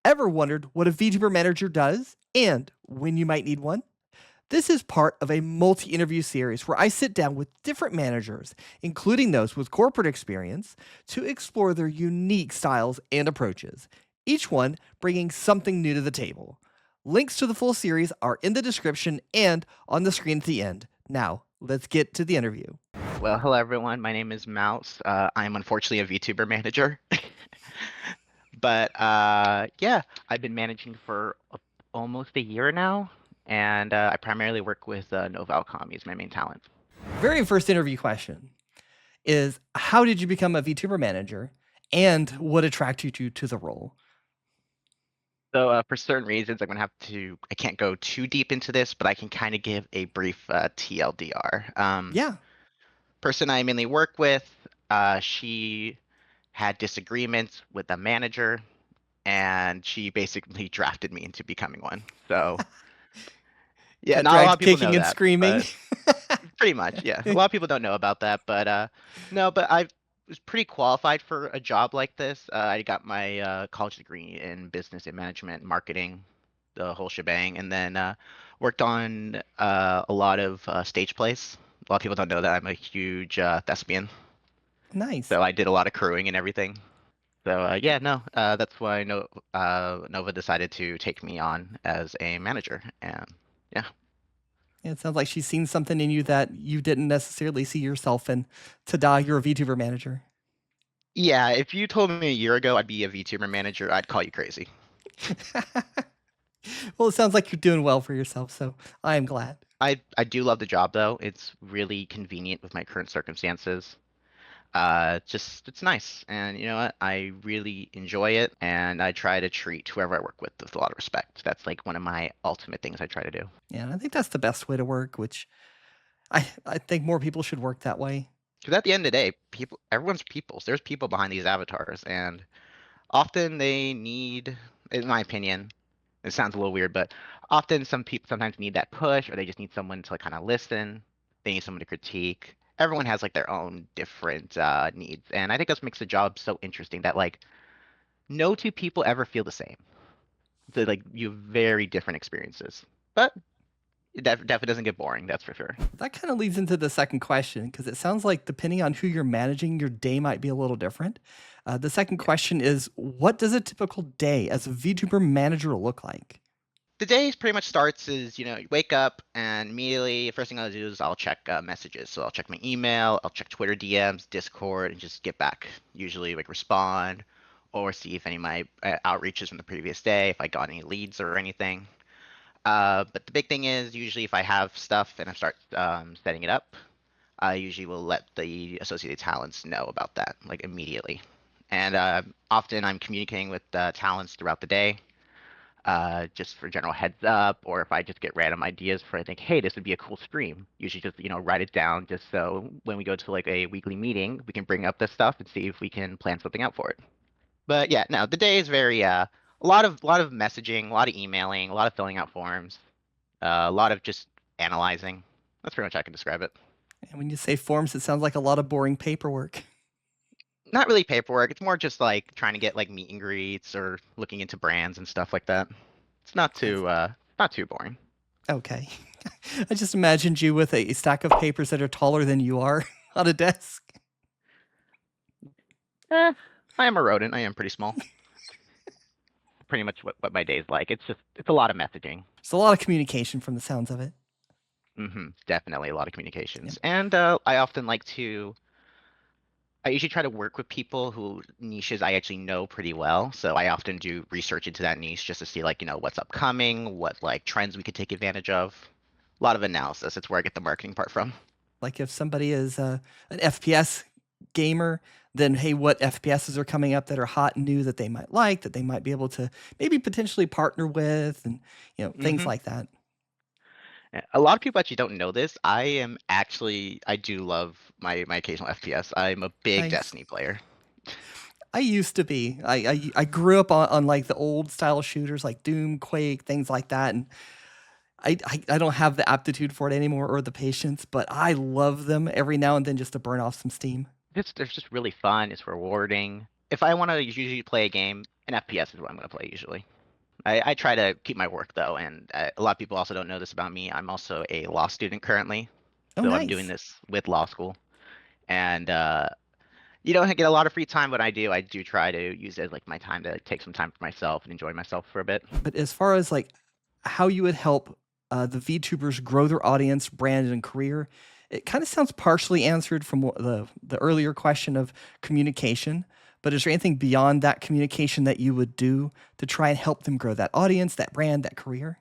Ever wondered what a VTuber Manager does and when you might need one? This is part of a multi interview series where I sit down with different managers, including those with corporate experience, to explore their unique styles and approaches, each one bringing something new to the table. Links to the full series are in the description and on the screen at the end. Now, let's get to the interview. Well, hello everyone. My name is Mouse. I'm unfortunately a VTuber manager, but yeah, I've been managing for almost a year now, and I primarily work with Novalcom. He's my main talent. Very first interview question is, how did you become a VTuber Manager and what attracted you to the role? So for certain reasons, I can't go too deep into this, but I can kind of give a brief TLDR. Yeah. Person I mainly work with, she had disagreements with the manager, and she basically drafted me into becoming one. So yeah, Got not a lot dragged of people know kicking and that, screaming. but pretty much, yeah. A lot of people don't know about that, but no, but I was pretty qualified for a job like this. I got my college degree in business and management, marketing, the whole shebang, and then worked on a lot of stage plays. A lot of people don't know that I'm a huge thespian, Nice. so I did a lot of crewing and everything. So yeah, no, that's why Nova decided to take me on as a manager, and yeah. Yeah, it sounds like she's seen something in you that you didn't necessarily see yourself in. Ta-da, you're a VTuber Manager. Yeah, if you told me a year ago I'd be a VTuber manager, I'd call you crazy. Well, it sounds like you're doing well for yourself, so I am glad. I do love the job though. It's really convenient with my current circumstances. Just it's nice, and you know what? I really enjoy it, and I try to treat whoever I work with a lot of respect. That's like one of my ultimate things I try to do. Yeah, and I think that's the best way to work, which I think more people should work that way. Because at the end of the day, everyone's people. There's people behind these avatars, and often they need, in my opinion, it sounds a little weird, but often some people sometimes need that push, or they just need someone to like, kind of listen. They need someone to critique. Everyone has like their own different needs, and I think this makes the job so interesting that like no two people ever feel the same. So like you have very different experiences, but it definitely doesn't get boring. That's for sure. That kind of leads into the second question because it sounds like depending on who you're managing, your day might be a little different. The second Yeah. question is, what does a typical day as a VTuber Manager look like? The day pretty much starts as you wake up and immediately first thing I'll do is I'll check messages. So I'll check my email, I'll check Twitter DMs, Discord, and just get back. Usually like respond or see if any of my outreaches from the previous day, if I got any leads or anything. But the big thing is usually if I have stuff and I start setting it up, I usually will let the associated talents know about that like immediately. And often I'm communicating with talents throughout the day, just for general heads up, or if I just get random ideas for I think, hey, this would be a cool stream. Usually just write it down just so when we go to like a weekly meeting, we can bring up this stuff and see if we can plan something out for it. But yeah, no, the day is very a lot of messaging, a lot of emailing, a lot of filling out forms, a lot of just analyzing. That's pretty much how I can describe it. And when you say forms, it sounds like a lot of boring paperwork. Not really paperwork. It's more just like trying to get like meet and greets or looking into brands and stuff like that. It's Yes. not too boring. Okay. I just imagined you with a stack of papers that are taller than you are on a desk. Eh, I am a rodent. I am pretty small. Pretty much what my day's like. It's a lot of messaging. It's a lot of communication from the sounds of it. Definitely a lot of Yep. communications. And I usually try to work with people who niches I actually know pretty well. So I often do research into that niche just to see like, what's upcoming, what like trends we could take advantage of. A lot of analysis. It's where I get the marketing part from. Like if somebody is an FPS gamer, then hey, what FPSs are coming up that are hot and new that they might like, that they might be able to maybe potentially partner with, and things hmm like that. A lot of people actually don't know this. I do love my occasional FPS. I'm a big Nice. Destiny player. I used to be. I grew up on like the old style shooters like Doom, Quake, things like that, and I don't have the aptitude for it anymore or the patience, but I love them every now and then just to burn off some steam. They're just really fun. It's rewarding. if I want to usually play a game, an FPS is what I'm going to play usually. I try to keep my work though, and a lot of people also don't know this about me. I'm also a law student currently, Oh, so I'm doing nice. this with law school, and you don't get a lot of free time. But I do try to use it as like my time to take some time for myself and enjoy myself for a bit. But as far as like how you would help the VTubers grow their audience, brand, and career, it kind of sounds partially answered from the earlier question of communication. But is there anything beyond that communication that you would do to try and help them grow that audience, that brand, that career?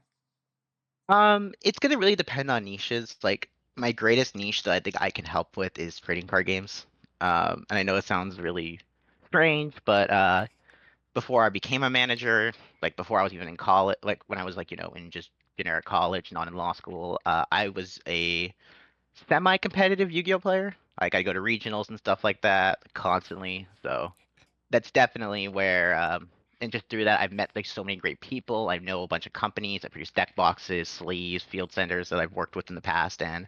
It's gonna really depend on niches. Like my greatest niche that I think I can help with is trading card games. And I know it sounds really strange, but before I became a manager, like before I was even in college, like when I was like, in just generic college, not in law school, I was a semi-competitive Yu-Gi-Oh player. Like I'd go to regionals and stuff like that constantly. So that's definitely where and just through that I've met like so many great people. I know a bunch of companies that produce deck boxes, sleeves, field senders that I've worked with in the past, and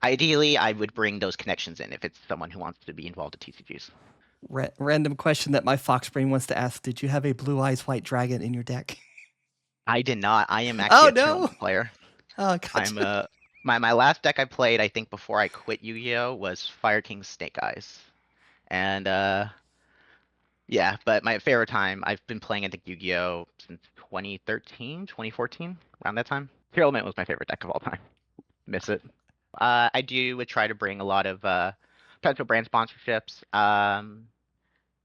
ideally I would bring those connections in if it's someone who wants to be involved in TCGs. Random question that my fox brain wants to ask: did you have a blue eyes white dragon in your deck? I did not. I am actually Oh a no! tournament player. Oh, I'm gotcha. my last deck I played, I think before I quit Yu-Gi-Oh was Fire King Snake Eyes. And yeah, but my favorite time, I've been playing I think Yu-Gi-Oh since 2013, 2014, around that time. Pyramid was my favorite deck of all time. Miss it. I do would try to bring a lot of potential brand sponsorships.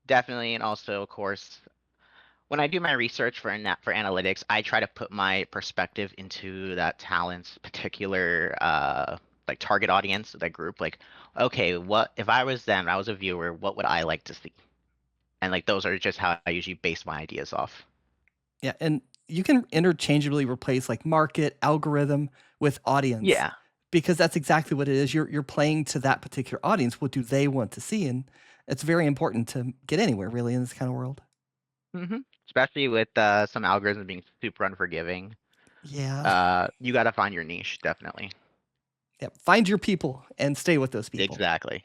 Definitely, and also of course, when I do my research for analytics, I try to put my perspective into that talent's particular like target audience, that group. Like, okay, what if I was them, I was a viewer, what would I like to see? And like those are just how I usually base my ideas off. Yeah, and you can interchangeably replace like market, algorithm with audience Yeah. because that's exactly what it is. You're playing to that particular audience. What do they want to see? And it's very important to get anywhere really in this kind of world. Especially with some algorithms being super unforgiving. Yeah. You got to find your niche, definitely. Yep. Find your people and stay with those people. Exactly.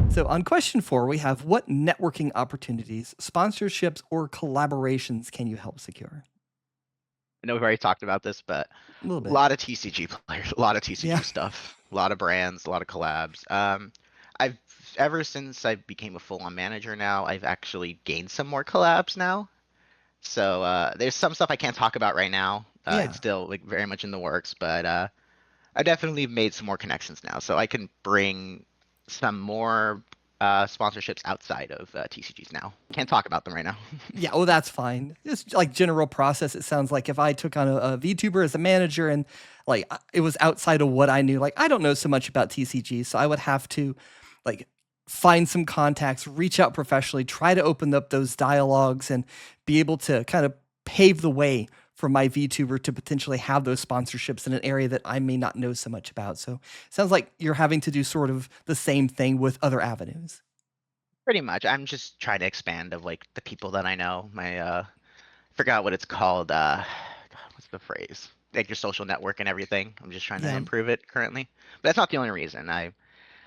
So on question 4, we have what networking opportunities, sponsorships, or collaborations can you help secure? I know we've already talked about this, but A little a bit. lot of TCG players, a lot of Yeah. TCG stuff, a lot of brands, a lot of collabs. I've ever since I became a full-on manager now, I've actually gained some more collabs now. So there's some stuff I can't talk about right now. It's Yeah. still like very much in the works, but I definitely made some more connections now, so I can bring some more sponsorships outside of TCGs now. Can't talk about them right now. Yeah, well, that's fine. Just like general process, it sounds like if I took on a VTuber as a manager and like it was outside of what I knew, like I don't know so much about TCG, so I would have to like find some contacts, reach out professionally, try to open up those dialogues and be able to kind of pave the way for my VTuber to potentially have those sponsorships in an area that I may not know so much about. So it sounds like you're having to do sort of the same thing with other avenues. Pretty much. I'm just trying to expand of like the people that I know. My forgot what it's called. God, what's the phrase? Like your social network and everything. I'm just trying to Yeah. improve it currently. But that's not the only reason.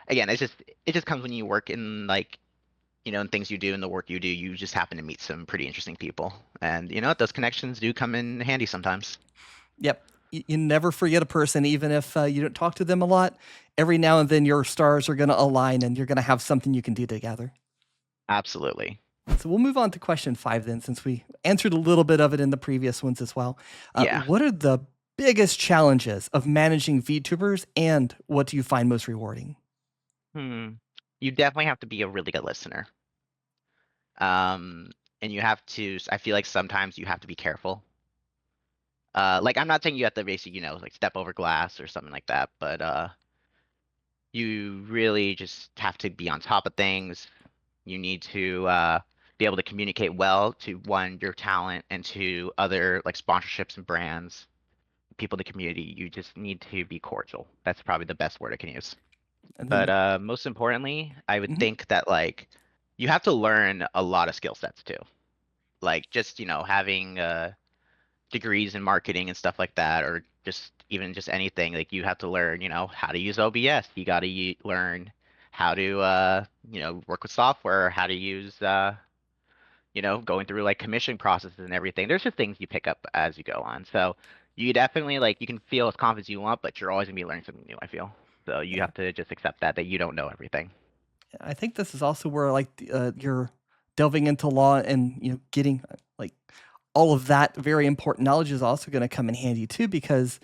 Again, it just comes when you work in like in things you do and the work you do. You just happen to meet some pretty interesting people, and those connections do come in handy sometimes. Yep. You never forget a person, even if you don't talk to them a lot. Every now and then, your stars are going to align and you're going to have something you can do together. Absolutely. So we'll move on to question 5 then, since we answered a little bit of it in the previous ones as well. Yeah. What are the biggest challenges of managing VTubers and what do you find most rewarding? Hmm. You definitely have to be a really good listener. Um, and you have to. I feel like sometimes you have to be careful. Like I'm not saying you have to basically, like step over glass or something like that, but you really just have to be on top of things. You need to be able to communicate well to one, your talent, and to other like sponsorships and brands, people in the community. You just need to be cordial. That's probably the best word I can use. And But then, most importantly, I would mhm. think that like you have to learn a lot of skill sets too. Like just, having degrees in marketing and stuff like that, or just even just anything. Like you have to learn, how to use OBS. You got to learn how to, work with software, how to use. going through like commission processes and everything. There's just things you pick up as you go on. So you definitely like you can feel as confident as you want, but you're always gonna be learning something new, I feel. So you Yeah. have to just accept that you don't know everything. I think this is also where like you're delving into law and getting like all of that very important knowledge is also going to come in handy too because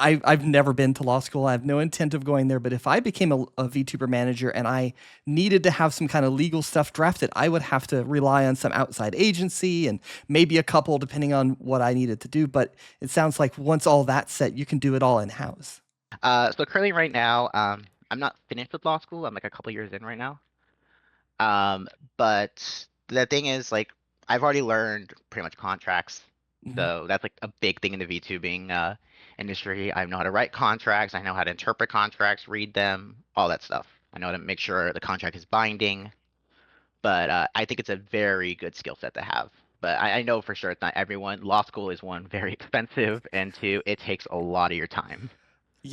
I've never been to law school. I have no intent of going there. But if I became a VTuber manager and I needed to have some kind of legal stuff drafted, I would have to rely on some outside agency and maybe a couple, depending on what I needed to do. But it sounds like once all that's set, you can do it all in house. So currently right now, I'm not finished with law school. I'm like a couple years in right now. Um, but the thing is, like, I've already learned pretty much contracts. Mhm. So that's like a big thing in the VTubing industry. I know how to write contracts. I know how to interpret contracts, read them, all that stuff. I know how to make sure the contract is binding. But I think it's a very good skill set to have. But I know for sure it's not everyone. Law school is one, very expensive, and two, it takes a lot of your time.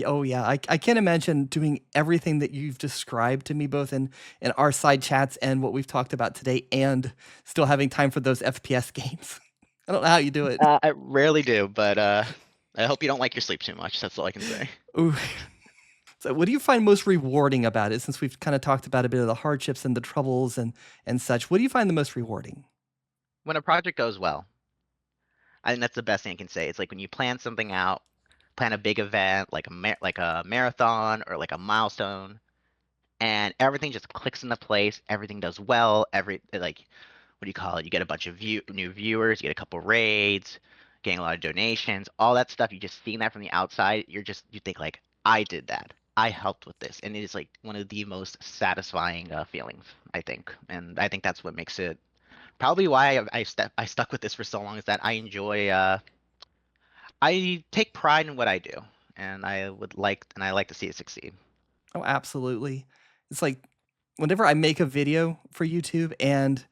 Oh yeah, I can't imagine doing everything that you've described to me, both in our side chats and what we've talked about today, and still having time for those FPS games. I don't know how you do it. I rarely do, but I hope you don't like your sleep too much. That's all I can say. Ooh. So, what do you find most rewarding about it? Since we've kind of talked about a bit of the hardships and the troubles and such, what do you find the most rewarding? When a project goes well, I think that's the best thing I can say. It's like when you plan something out, plan a big event like like a marathon or like a milestone, and everything just clicks into place. Everything does well. Like what do you call it? You get a bunch of new viewers, you get a couple raids, getting a lot of donations, all that stuff. You just seeing that from the outside, you think like I did that. I helped with this, and it is like one of the most satisfying feelings, I think, and I think that's what makes it probably why I stuck with this for so long is that I take pride in what I do, and I like to see it succeed. Oh, absolutely. It's like whenever I make a video for YouTube and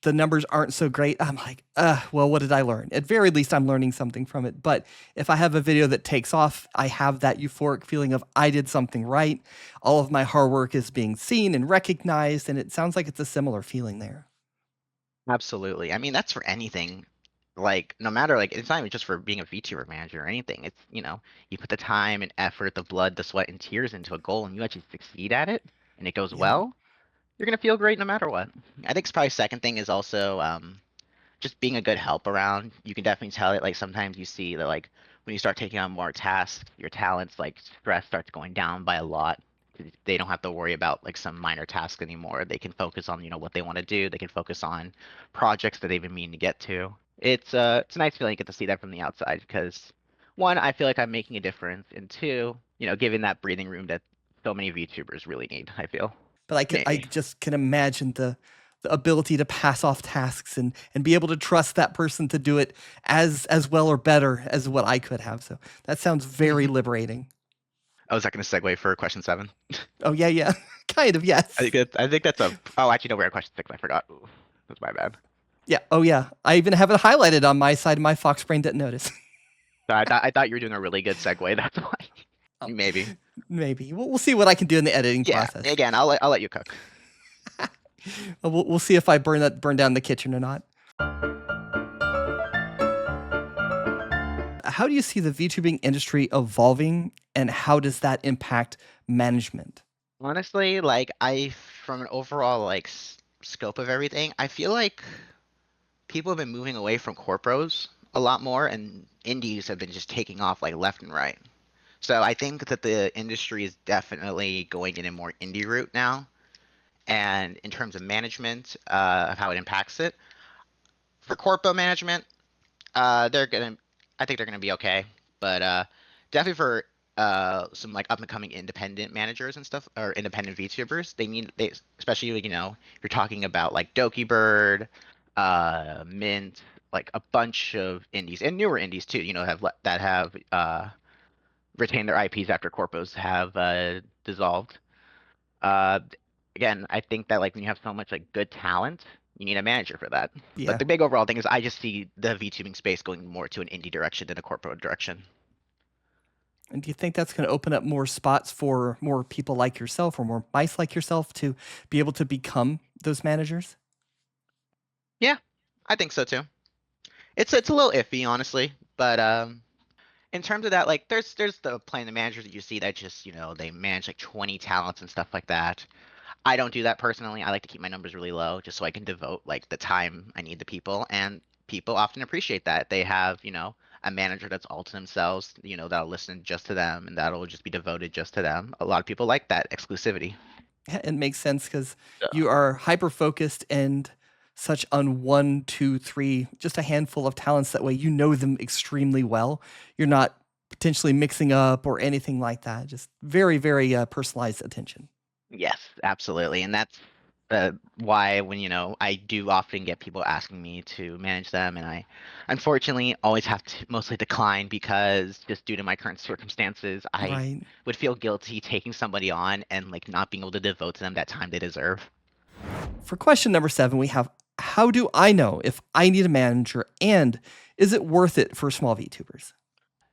the numbers aren't so great, I'm like, well, what did I learn? At very least, I'm learning something from it. But if I have a video that takes off, I have that euphoric feeling of I did something right. All of my hard work is being seen and recognized. And it sounds like it's a similar feeling there. Absolutely. I mean, that's for anything. Like, no matter like it's not even just for being a VTuber manager or anything. It's, you put the time and effort, the blood, the sweat, and tears into a goal and you actually succeed at it and it goes Yeah. well, you're gonna feel great no matter what. I think probably second thing is also just being a good help around. You can definitely tell it like sometimes you see that like when you start taking on more tasks, your talents like stress starts going down by a lot. They don't have to worry about like some minor task anymore. They can focus on, what they want to do. They can focus on projects that they've been meaning to get to. It's a nice feeling to get to see that from the outside because one, I feel like I'm making a difference, and two, giving that breathing room that so many VTubers really need, I feel. But I Maybe. just can imagine the ability to pass off tasks and be able to trust that person to do it as well or better as what I could have. So that sounds very liberating. Oh, is that going to segue for question seven? Oh yeah, yeah. Kind of, yes. I think that's a. Oh, actually, no, we're at question six. I forgot. Ooh, that's my bad. Yeah. Oh yeah. I even have it highlighted on my side. My Fox brain didn't notice. So I thought you were doing a really good segue. That's why. Um, Maybe. maybe we'll see what I can do in the editing Yeah. process. Again, I'll let you cook. We'll see if I burn down the kitchen or not. How do you see the VTubing industry evolving, and how does that impact management? Honestly, like from an overall like scope of everything, I feel like people have been moving away from corpros a lot more, and indies have been just taking off like left and right. So I think that the industry is definitely going in a more indie route now. And in terms of management, of how it impacts it, for corpo management, they're gonna. I think they're gonna be okay, but definitely for some like up and coming independent managers and stuff or independent VTubers, they especially if you're talking about like Doki Bird, Mint, like a bunch of indies and newer indies too. That have retained their IPs after corpos have dissolved. Uh, Again, I think that like when you have so much like good talent, you need a manager for that. But Yeah. the big overall thing is I just see the VTubing space going more to an indie direction than a corporate direction. And do you think that's going to open up more spots for more people like yourself or more mice like yourself to be able to become those managers? Yeah. I think so too. It's a little iffy, honestly, but in terms of that, like there's the playing the managers that you see that just they manage like 20 talents and stuff like that. I don't do that personally. I like to keep my numbers really low just so I can devote like the time I need to people, and people often appreciate that. They have a manager that's all to themselves, that'll listen just to them and that'll just be devoted just to them. A lot of people like that exclusivity. It makes sense because So, you are hyper focused and such on one, two, three, just a handful of talents. That way, you know them extremely well. You're not potentially mixing up or anything like that. Just very, very personalized attention. yes, absolutely. And that's why when I do often get people asking me to manage them, and I unfortunately always have to mostly decline because just due to my current circumstances, I Right. would feel guilty taking somebody on and like not being able to devote to them that time they deserve. For question number 7, we have, how do I know if I need a manager and is it worth it for small VTubers?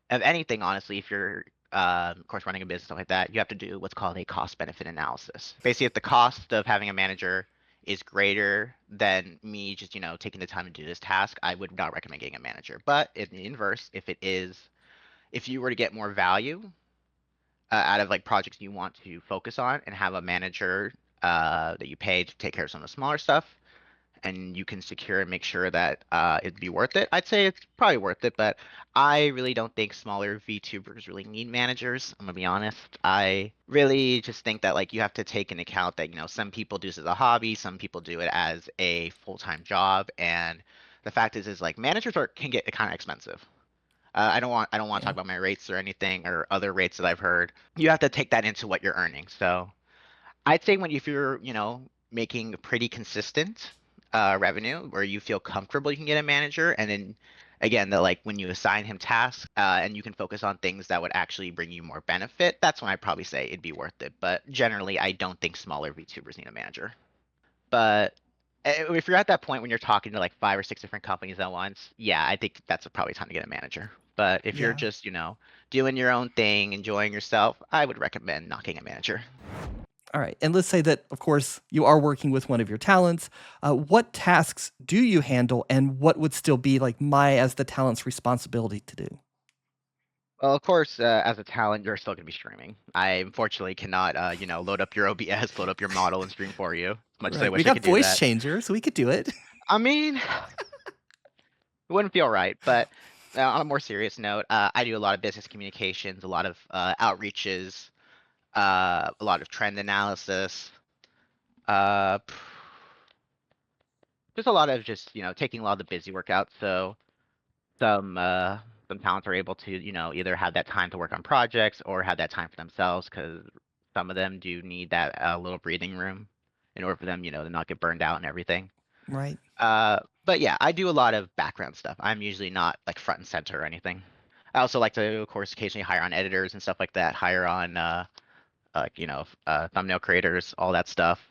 Of anything, honestly, if you're of course running a business stuff like that, you have to do what's called a cost benefit analysis. Basically, if the cost of having a manager is greater than me just taking the time to do this task, I would not recommend getting a manager. But in the inverse, if you were to get more value out of like projects you want to focus on and have a manager that you pay to take care of some of the smaller stuff, and you can secure and make sure that it'd be worth it, I'd say it's probably worth it. But I really don't think smaller VTubers really need managers. I'm gonna be honest. I really just think that like you have to take into account that some people do this as a hobby, some people do it as a full-time job, and the fact is like managers can get kind of expensive. I don't want to talk Yeah. about my rates or anything or other rates that I've heard. You have to take that into what you're earning. So I'd say if you're, making pretty consistent revenue where you feel comfortable, you can get a manager. And then again, that like when you assign him tasks and you can focus on things that would actually bring you more benefit, that's when I'd probably say it'd be worth it. But generally, I don't think smaller VTubers need a manager. But if you're at that point when you're talking to like 5 or 6 different companies at once, yeah, I think that's probably time to get a manager. But if you're Yeah. just, doing your own thing, enjoying yourself, I would recommend not getting a manager. All right. And let's say that, of course, you are working with one of your talents. What tasks do you handle, and what would still be like my, as the talent's responsibility to do? Well, of course, as a talent, you're still going to be streaming. I unfortunately cannot, load up your OBS, load up your model, and stream for you. As much as I Right. We wish I got could do voice that. changers, so we could do it. I mean, it wouldn't feel right. But on a more serious note, I do a lot of business communications, a lot of outreaches, a lot of trend analysis, uh, just a lot of just taking a lot of the busy work out. So some uh, some talents are able to either have that time to work on projects or have that time for themselves because some of them do need that little breathing room in order for them to not get burned out and everything. Right. But yeah, I do a lot of background stuff. I'm usually not like front and center or anything. I also like to, of course, occasionally hire on editors and stuff like that. Hire on thumbnail creators, all that stuff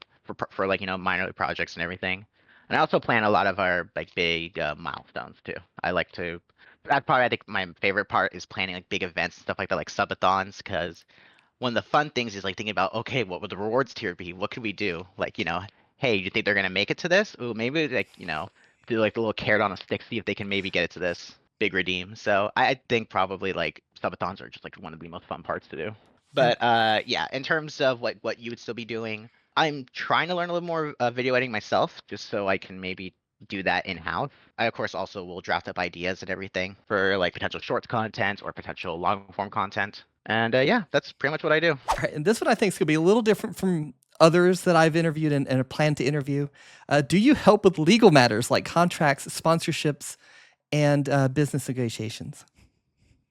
for like minor projects and everything. And I also plan a lot of our like big milestones too. I like to. That's probably I think my favorite part is planning like big events and stuff like that, like subathons, because one of the fun things is like thinking about, okay, what would the rewards tier be? What could we do? Like, hey, you think they're gonna make it to this? Ooh, maybe like, do like the little carrot on a stick, see if they can maybe get it to this big redeem. So I think probably like subathons are just like one of the most fun parts to do. And But yeah, in terms of what you would still be doing, I'm trying to learn a little more video editing myself, just so I can maybe do that in-house. I of course also will draft up ideas and everything for like potential shorts content or potential long form content. And yeah, that's pretty much what I do. all right, and this one I think is gonna be a little different from others that I've interviewed and plan to interview. Do you help with legal matters like contracts, sponsorships, and business negotiations?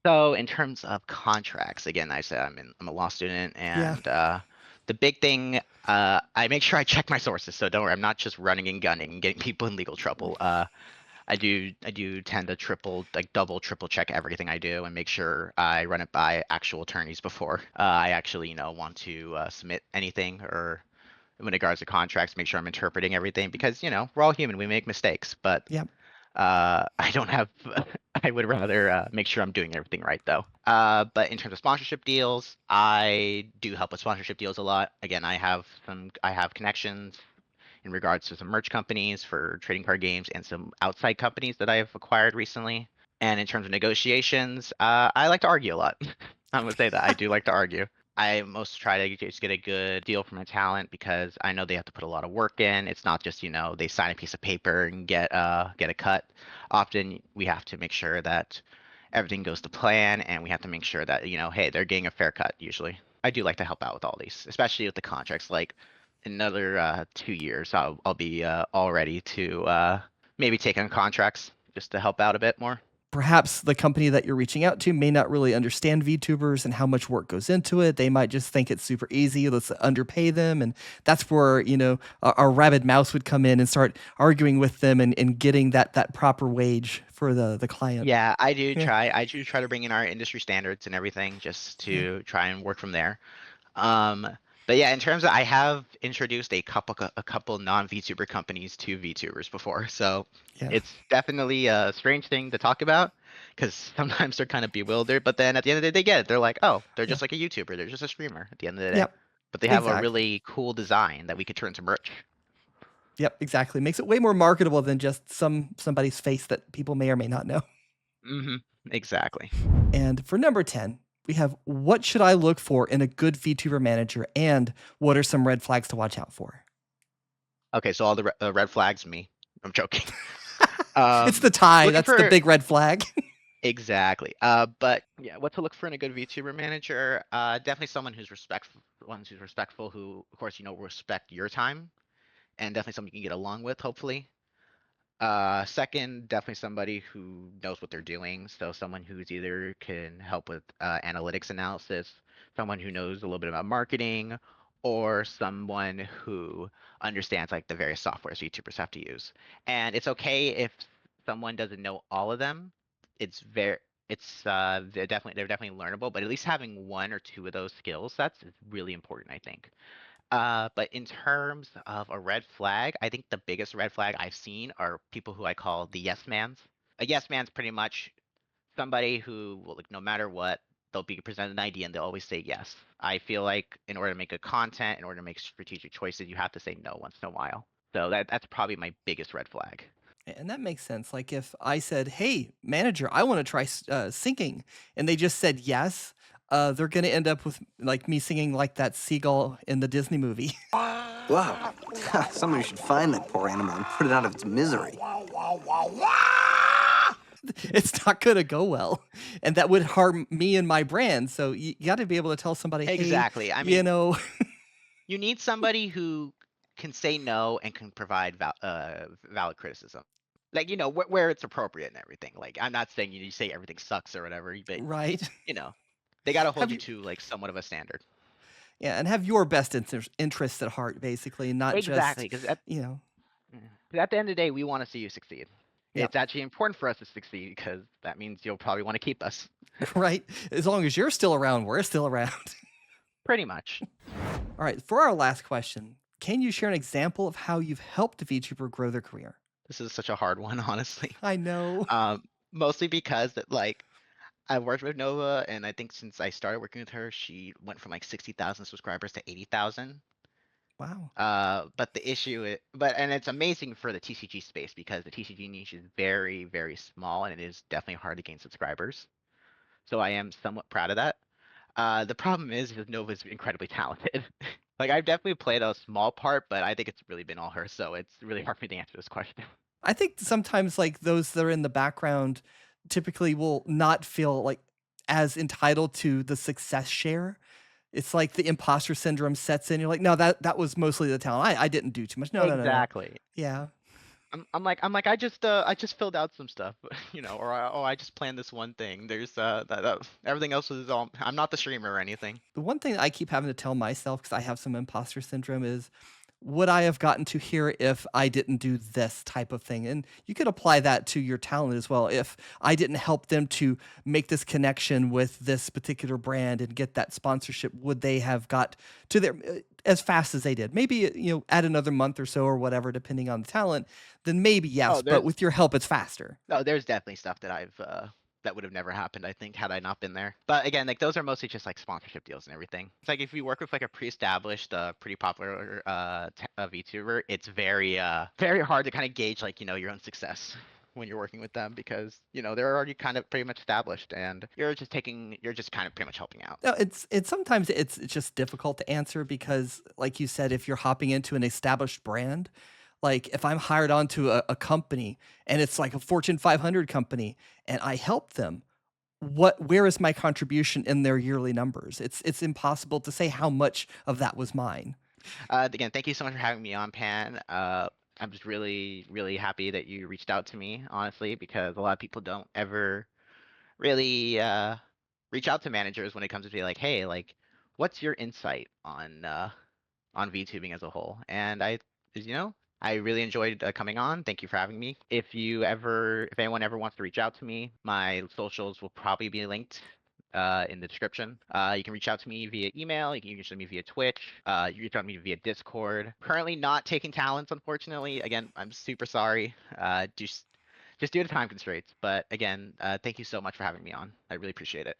So in terms of contracts, again, I said I'm a law student, Yeah. and the big thing I make sure I check my sources. So don't worry, I'm not just running and gunning and getting people in legal trouble. I do tend to double, triple check everything I do and make sure I run it by actual attorneys before I actually want to submit anything or in regards to contracts, make sure I'm interpreting everything because we're all human, we make mistakes, but Yeah. I don't have. I would rather make sure I'm doing everything right though. But in terms of sponsorship deals, I do help with sponsorship deals a lot. Again, I have connections in regards to some merch companies for trading card games and some outside companies that I've acquired recently. And in terms of negotiations, I like to argue a lot. I'm gonna say that I do like to argue. I most try to just get a good deal for my talent because I know they have to put a lot of work in. It's not just, they sign a piece of paper and get a cut. Often we have to make sure that everything goes to plan, and we have to make sure that, hey, they're getting a fair cut usually. I do like to help out with all these, especially with the contracts. Like in another 2 years, I'll be all ready to maybe take on contracts just to help out a bit more. Perhaps the company that you're reaching out to may not really understand VTubers and how much work goes into it. They might just think it's super easy. Let's underpay them. And that's where, our rabid mouse would come in and start arguing with them and getting that proper wage for the client. Yeah, Yeah. I do try to bring in our industry standards and everything just Yeah. to try and work from there. Um, but yeah, in terms of I have introduced a couple non-VTuber companies to VTubers before, so Yeah. it's definitely a strange thing to talk about because sometimes they're kind of bewildered, but then at the end of the day, they get it. They're like, oh, they're Yeah. just like a YouTuber. They're just a streamer at the end of the day. Yep. But they have a Exactly. really cool design that we could turn to merch. Yep. Exactly. Makes it way more marketable than just somebody's face that people may or may not know. Exactly. And for number 10, we have what should I look for in a good VTuber manager and what are some red flags to watch out for? Okay, so all the red flags, me. I'm joking. It's the tie. Looking That's the for big red flag. exactly. But yeah, what to look for in a good VTuber manager? Definitely someone who's respectful, who, of course, will respect your time, and definitely someone you can get along with, hopefully. Second, definitely somebody who knows what they're doing. So someone who's either can help with analytics analysis, someone who knows a little bit about marketing, or someone who understands like the various softwares YouTubers have to use. And it's okay if someone doesn't know all of them. It's very they're definitely learnable, but at least having one or two of those skill sets is really important, I think. But in terms of a red flag, I think the biggest red flag I've seen are people who I call the yes mans. A yes man's pretty much somebody who will, like, no matter what, they'll be presented an idea and they'll always say yes. I feel like in order to make a content, in order to make strategic choices, you have to say no once in a while. So that's probably my biggest red flag. And that makes sense. Like if I said, "Hey, manager, I want to try singing," and they just said yes, they're going to end up with like me singing like that seagull in the Disney movie. Wow. Somebody should find that poor animal and put it out of its misery. It's not going to go well, and that would harm me and my brand. So you got to be able to tell somebody, "Hey, Exactly. I you mean, know, you need somebody who can say no and can provide valid criticism. Like, where it's appropriate and everything. Like, I'm not saying you say everything sucks or whatever, but right?" you know, they got to hold Have you you, to like somewhat of a standard. yeah, and have your best interests at heart, basically, not Exactly, just, because at, you know, yeah, 'cause at the end of the day, we want to see you succeed. yeah, It's actually important for us to succeed because that means you'll probably want to keep us. right. As long as you're still around, we're still around. Pretty much. All right, for our last question, can you share an example of how you've helped a VTuber grow their career? This is such a hard one, honestly. I know. Um, Mostly because that, like, I've worked with Nova, and I think since I started working with her, she went from like 60,000 subscribers to 80,000. Wow. But the issue is, and it's amazing for the TCG space because the TCG niche is very, very small, and it is definitely hard to gain subscribers. So I am somewhat proud of that. The problem is that Nova's incredibly talented. Like, I've definitely played a small part, but I think it's really been all her, so it's really hard for me to answer this question. I think sometimes like those that are in the background typically will not feel like as entitled to the success share. It's like the imposter syndrome sets in. You're like, no, that was mostly the talent. I didn't do too much. No, no, no, no. Exactly. Yeah. I'm like I just filled out some stuff, or I just planned this one thing. There's everything else is all. I'm not the streamer or anything. The one thing that I keep having to tell myself because I have some imposter syndrome is would I have gotten to here if I didn't do this type of thing? And you could apply that to your talent as well. If I didn't help them to make this connection with this particular brand and get that sponsorship, would they have got to their as fast as they did? Maybe add another month or so or whatever, depending on the talent. Then maybe Oh, yes, but there's with your help, it's faster. no, there's definitely stuff that I've that would have never happened, I think, had I not been there. But again, like those are mostly just like sponsorship deals and everything. It's like if you work with like a pre-established, pretty popular VTuber, it's very hard to kind of gauge like your own success when you're working with them because they're already kind of pretty much established and you're just kind of pretty much helping out. No, it's sometimes it's just difficult to answer because, like you said, if you're hopping into an established brand, like if I'm hired onto a company and it's like a Fortune 500 company and I help them, where is my contribution in their yearly numbers? It's impossible to say how much of that was mine. Again, thank you so much for having me on, Pan. I'm just really, really happy that you reached out to me, honestly, because a lot of people don't ever really reach out to managers when it comes to be like, hey, like, what's your insight on VTubing as a whole? And I really enjoyed coming on. Thank you for having me. If anyone ever wants to reach out to me, my socials will probably be linked in the description. You can reach out to me via email. You can reach out to me via Twitch. You can reach out to me via Discord. Currently not taking talents, unfortunately. Again, I'm super sorry. Just due to time constraints. But again, thank you so much for having me on. I really appreciate it.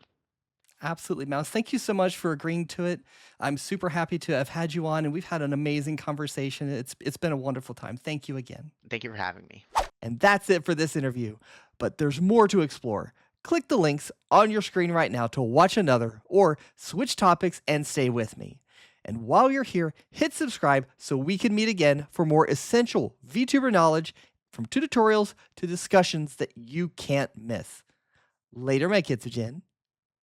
Absolutely, Mouse. Thank you so much for agreeing to it. I'm super happy to have had you on, and we've had an amazing conversation. It's been a wonderful time. Thank you again. Thank you for having me. And that's it for this interview. But there's more to explore. Click the links on your screen right now to watch another or switch topics and stay with me. And while you're here, hit subscribe so we can meet again for more essential VTuber knowledge from tutorials to discussions that you can't miss. Later, my kids again.